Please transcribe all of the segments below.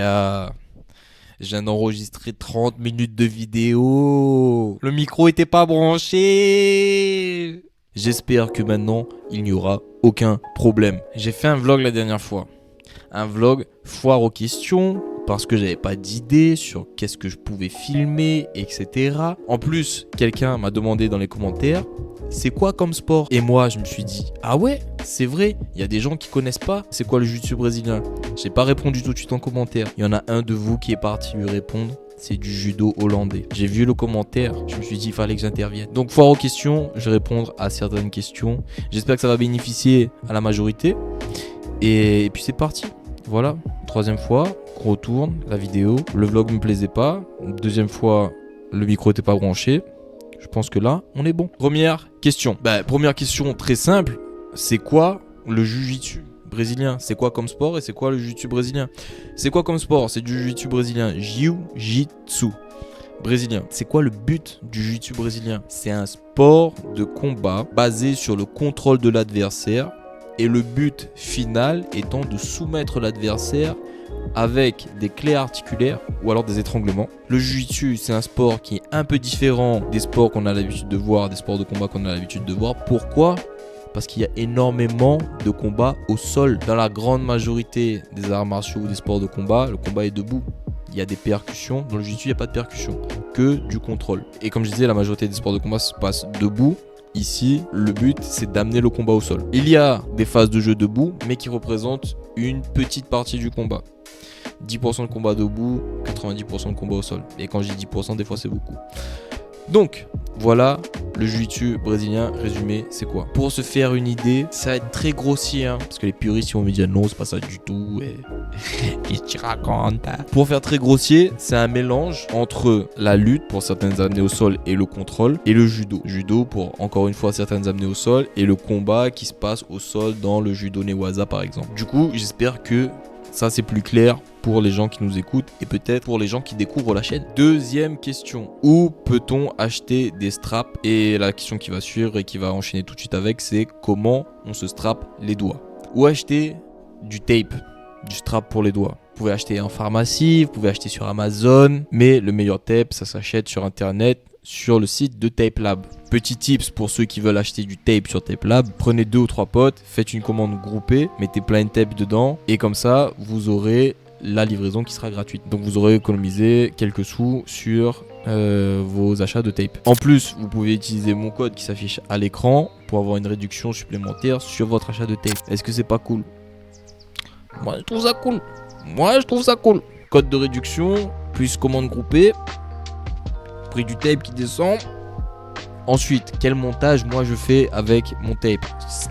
gars, je viens d'enregistrer 30 minutes de vidéo. Le micro était pas branché. J'espère que maintenant, il n'y aura aucun problème. J'ai fait un vlog la dernière fois. Un vlog foire aux questions parce que j'avais pas d'idée sur qu'est-ce que je pouvais filmer, etc. En plus, quelqu'un m'a demandé dans les commentaires, c'est quoi comme sport? Et moi, je me suis dit, ah ouais, c'est vrai, il y a des gens qui connaissent pas c'est quoi le jiu-jitsu brésilien. J'ai pas répondu tout de suite en commentaire. Il y en a un de vous qui est parti lui répondre. C'est du judo hollandais. J'ai vu le commentaire, je me suis dit il fallait que j'intervienne. Donc foire aux questions, je vais répondre à certaines questions. J'espère que ça va bénéficier à la majorité. Et puis c'est parti. Voilà, troisième fois, on retourne la vidéo. Le vlog me plaisait pas. Deuxième fois, le micro était pas branché. Je pense que là, on est bon. Première question. Première question très simple. C'est quoi le jiu-jitsu brésilien? C'est quoi comme sport et c'est quoi le jiu-jitsu brésilien? C'est quoi comme sport? C'est du jiu-jitsu brésilien. Jiu-jitsu brésilien. C'est quoi le but du jiu-jitsu brésilien? C'est un sport de combat basé sur le contrôle de l'adversaire et le but final étant de soumettre l'adversaire avec des clés articulaires ou alors des étranglements. Le jiu-jitsu, c'est un sport qui est un peu différent des sports qu'on a l'habitude de voir, des sports de combat qu'on a l'habitude de voir. Pourquoi ? Parce qu'il y a énormément de combats au sol. Dans la grande majorité des arts martiaux ou des sports de combat, le combat est debout. Il y a des percussions. Dans le jiu-jitsu, il n'y a pas de percussions, que du contrôle. Et comme je disais, la majorité des sports de combat se passe debout. Ici, le but, c'est d'amener le combat au sol. Il y a des phases de jeu debout, mais qui représentent une petite partie du combat. 10% de combat debout, 90% de combat au sol. Et quand je dis 10%, des fois, c'est beaucoup. Donc, voilà, le jiu-jitsu brésilien, résumé, c'est quoi? Pour se faire une idée, ça va être très grossier, hein, parce que les puristes ils vont me dire non, c'est pas ça du tout, et qu'est-ce que tu racontes? Pour faire très grossier, c'est un mélange entre la lutte pour certaines amenées au sol et le contrôle, et le judo. Judo pour, encore une fois, certaines amenées au sol, et le combat qui se passe au sol dans le judo Newaza, par exemple. Du coup, j'espère que ça, c'est plus clair pour les gens qui nous écoutent et peut-être pour les gens qui découvrent la chaîne. Deuxième question. Où peut-on acheter des straps? Et la question qui va suivre et qui va enchaîner tout de suite avec, c'est comment on se strappe les doigts. Où acheter du tape, du strap pour les doigts? Vous pouvez acheter en pharmacie, vous pouvez acheter sur Amazon, mais le meilleur tape, ça s'achète sur Internet, sur le site de Tape Lab. Petit tips pour ceux qui veulent acheter du tape sur Tape Lab, prenez 2 ou 3 potes, faites une commande groupée, mettez plein de tape dedans et comme ça vous aurez la livraison qui sera gratuite. Donc vous aurez économisé quelques sous sur vos achats de tape. En plus, vous pouvez utiliser mon code qui s'affiche à l'écran pour avoir une réduction supplémentaire sur votre achat de tape. Est-ce que c'est pas cool? Moi je trouve ça cool. Code de réduction, plus commande groupée, prix du tape qui descend. Ensuite, quel montage moi je fais avec mon tape?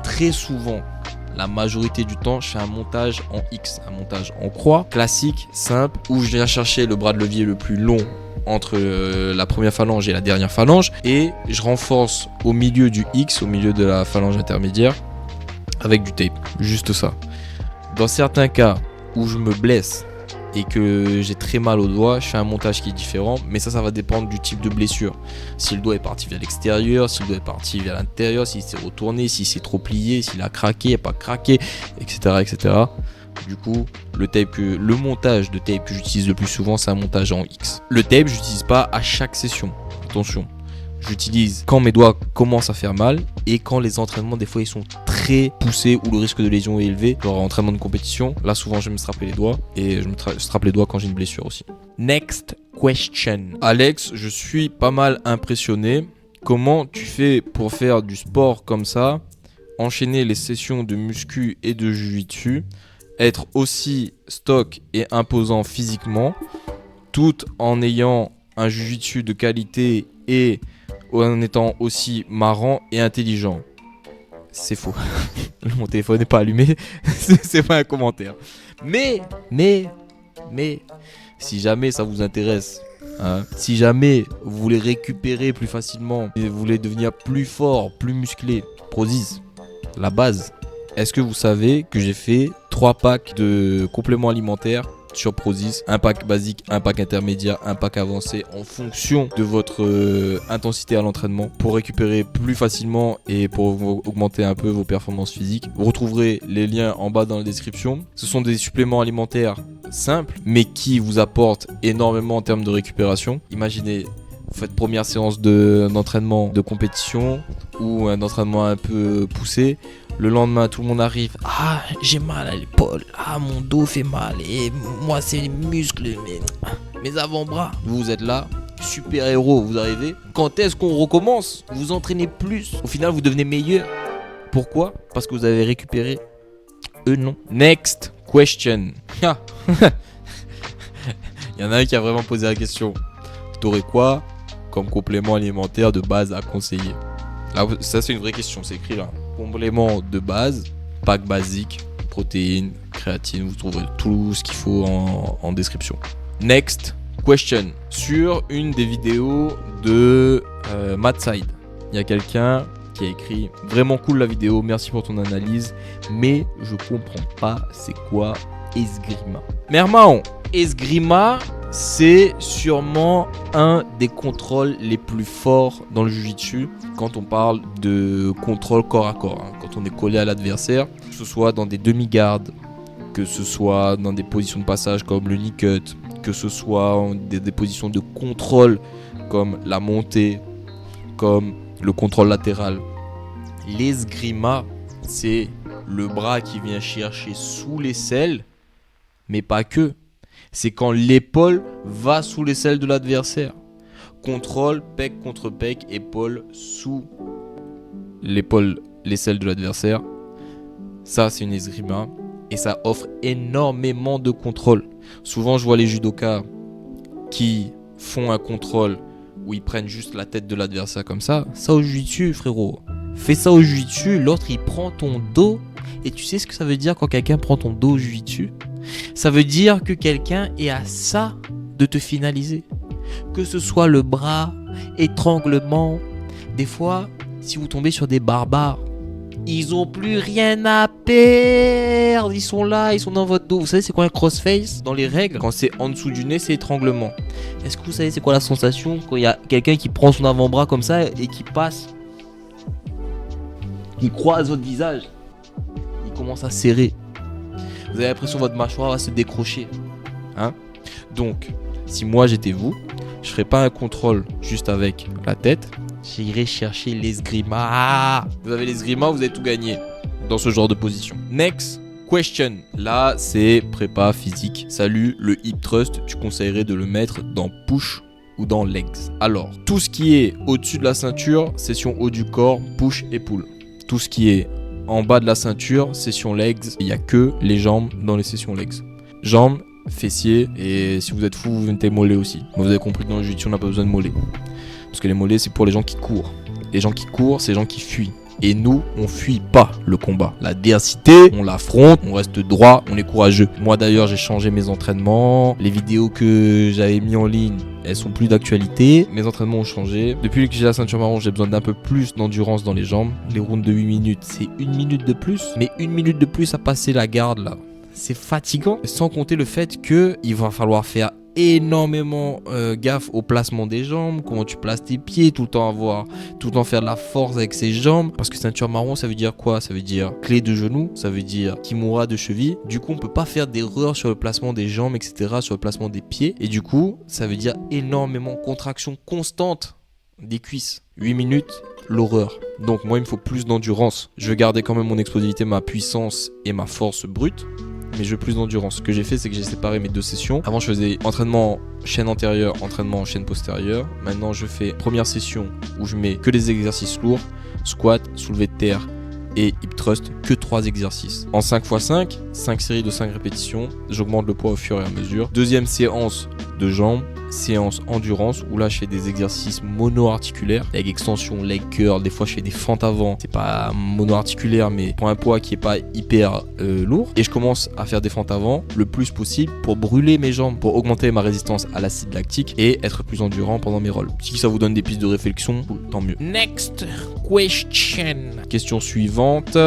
Très souvent, la majorité du temps, je fais un montage en X, un montage en croix, classique, simple, où je viens chercher le bras de levier le plus long entre la première phalange et la dernière phalange, et je renforce au milieu du X, au milieu de la phalange intermédiaire, avec du tape, juste ça. Dans certains cas où je me blesse et que j'ai très mal au doigt, je fais un montage qui est différent, mais ça va dépendre du type de blessure. Si le doigt est parti vers l'extérieur, si le doigt est parti vers l'intérieur, s'il s'est retourné, s'il s'est trop plié, s'il a craqué, pas craqué, etc. Du coup, le montage de tape que j'utilise le plus souvent, c'est un montage en X. Le tape, je l'utilise pas à chaque session. Attention, j'utilise quand mes doigts commencent à faire mal et quand les entraînements, des fois, ils sont très poussés ou le risque de lésion est élevé. Genre entraînement de compétition, là souvent je vais me strapper les doigts et je me strappe les doigts quand j'ai une blessure aussi. Next question. Alex, je suis pas mal impressionné. Comment tu fais pour faire du sport comme ça, enchaîner les sessions de muscu et de jiu-jitsu, être aussi stock et imposant physiquement, tout en ayant un jiu-jitsu de qualité et en étant aussi marrant et intelligent? C'est faux. Mon téléphone n'est pas allumé. C'est pas un commentaire. Mais, si jamais ça vous intéresse, hein, si jamais vous voulez récupérer plus facilement, et vous voulez devenir plus fort, plus musclé, Prozis, la base. Est-ce que vous savez que j'ai fait 3 packs de compléments alimentaires sur Prozis, un pack basique, un pack intermédiaire, un pack avancé en fonction de votre intensité à l'entraînement pour récupérer plus facilement et pour augmenter un peu vos performances physiques. Vous retrouverez les liens en bas dans la description. Ce sont des suppléments alimentaires simples mais qui vous apportent énormément en termes de récupération. Imaginez, vous faites première séance d'entraînement de compétition ou un entraînement un peu poussé. Le lendemain, tout le monde arrive. Ah, j'ai mal à l'épaule. Ah, mon dos fait mal. Et moi, c'est les muscles, mes avant-bras. Vous êtes là, super héros, vous arrivez. Quand est-ce qu'on recommence? Vous vous entraînez plus. Au final, vous devenez meilleur. Pourquoi? Parce que vous avez récupéré. Eux, non. Next question. Il y en a un qui a vraiment posé la question. T'aurais quoi comme complément alimentaire de base à conseiller? Là, ça, c'est une vraie question. C'est écrit là. Complément de base, pack basique, protéines, créatine, vous trouverez tout ce qu'il faut en description. Next question. Sur une des vidéos de Madside, il y a quelqu'un qui a écrit « Vraiment cool la vidéo, merci pour ton analyse, mais je comprends pas c'est quoi esgrima ». Mermao, esgrima, c'est sûrement un des contrôles les plus forts dans le jiu-jitsu quand on parle de contrôle corps à corps, hein, quand on est collé à l'adversaire, que ce soit dans des demi-gardes, que ce soit dans des positions de passage comme le knee cut, que ce soit des positions de contrôle comme la montée, comme le contrôle latéral. L'esgrima, c'est le bras qui vient chercher sous l'aisselle, mais pas que. C'est quand l'épaule va sous l'aisselle de l'adversaire. Contrôle, pec contre pec, épaule sous l'épaule, l'aisselle de l'adversaire. Ça, c'est une esgrima. Et ça offre énormément de contrôle. Souvent, je vois les judokas qui font un contrôle où ils prennent juste la tête de l'adversaire comme ça. Ça au jiu-jitsu, frérot. Fais ça au jiu-jitsu, l'autre, il prend ton dos. Et tu sais ce que ça veut dire quand quelqu'un prend ton dos au jiu-jitsu? Ça veut dire que quelqu'un est à ça de te finaliser. Que ce soit le bras, étranglement. Des fois, si vous tombez sur des barbares, ils ont plus rien à perdre. Ils sont là, ils sont dans votre dos. Vous savez c'est quoi un crossface? Dans les règles, quand c'est en dessous du nez, c'est étranglement. Est-ce que vous savez c'est quoi la sensation quand il y a quelqu'un qui prend son avant-bras comme ça et qui passe, qui croise votre visage, il commence à serrer. Vous avez l'impression que votre mâchoire va se décrocher. Hein? Donc, si moi j'étais vous, je ferais pas un contrôle juste avec la tête. J'irais chercher l'esgrima. Vous avez l'esgrima, vous avez tout gagné dans ce genre de position. Next question. Là, c'est prépa physique. Salut, le hip thrust, tu conseillerais de le mettre dans push ou dans legs? Alors, tout ce qui est au-dessus de la ceinture, session haut du corps, push et pull. Tout ce qui est en bas de la ceinture, session legs, il n'y a que les jambes dans les sessions legs. Jambes, fessiers, et si vous êtes fou, vous mettez mollets aussi. Vous avez compris que dans le jiu-jitsu, on n'a pas besoin de mollets. Parce que les mollets, c'est pour les gens qui courent. Les gens qui courent, c'est les gens qui fuient. Et nous, on fuit pas le combat. L'adversité, on l'affronte, on reste droit, on est courageux. Moi d'ailleurs, j'ai changé mes entraînements. Les vidéos que j'avais mis en ligne, elles sont plus d'actualité. Mes entraînements ont changé. Depuis que j'ai la ceinture marron, j'ai besoin d'un peu plus d'endurance dans les jambes. Les rounds de 8 minutes, c'est 1 minute de plus. Mais 1 minute de plus à passer la garde là. C'est fatigant. Sans compter le fait qu'il va falloir faire énormément gaffe au placement des jambes, comment tu places tes pieds, tout le temps faire de la force avec ses jambes, parce que ceinture marron ça veut dire quoi? Ça veut dire clé de genou, ça veut dire kimura de cheville. Du coup on peut pas faire d'erreur sur le placement des jambes, etc., sur le placement des pieds, et du coup ça veut dire énormément contraction constante des cuisses. 8 minutes, l'horreur. Donc moi il me faut plus d'endurance. Je veux garder quand même mon explosivité, ma puissance et ma force brute, mais je veux plus d'endurance. Ce que j'ai fait, c'est que j'ai séparé mes deux sessions. Avant, je faisais entraînement chaîne antérieure, entraînement chaîne postérieure. Maintenant, je fais première session où je mets que des exercices lourds, squat, soulevé de terre et hip thrust, que 3 exercices. En 5x5, 5 séries de 5 répétitions. J'augmente le poids au fur et à mesure. Deuxième séance de jambes, séance endurance où là je fais des exercices mono-articulaires avec extension, leg curl, des fois je fais des fentes avant, c'est pas mono-articulaire mais pour un poids qui est pas hyper lourd, et je commence à faire des fentes avant le plus possible pour brûler mes jambes, pour augmenter ma résistance à l'acide lactique et être plus endurant pendant mes rolls. Si ça vous donne des pistes de réflexion, tant mieux. Next question. Question suivante.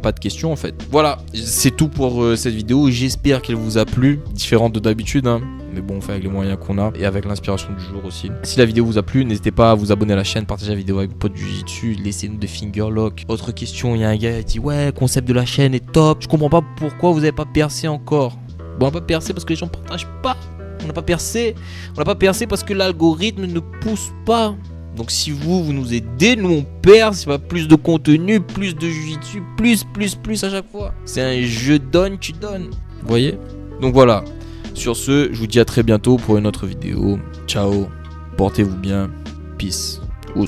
Pas de question en fait. Voilà, c'est tout pour cette vidéo. J'espère qu'elle vous a plu, différente de d'habitude hein. Mais bon, on fait avec les moyens qu'on a et avec l'inspiration du jour aussi. Si la vidéo vous a plu, n'hésitez pas à vous abonner à la chaîne, partager la vidéo avec vos potes du Jiu-Jitsu, laissez-nous des fingerlocks. Autre question, il y a un gars qui dit ouais, concept de la chaîne est top. Je comprends pas pourquoi vous n'avez pas percé encore. Bon, on n'a pas percé parce que les gens partagent pas. On n'a pas percé. On n'a pas percé parce que l'algorithme ne pousse pas. Donc si vous nous aidez, nous on perce, il y a plus de contenu, plus de Jiu-Jitsu, plus à chaque fois. C'est un je donne, tu donnes. Vous voyez? Donc voilà. Sur ce, je vous dis à très bientôt pour une autre vidéo. Ciao, portez-vous bien, peace, ous.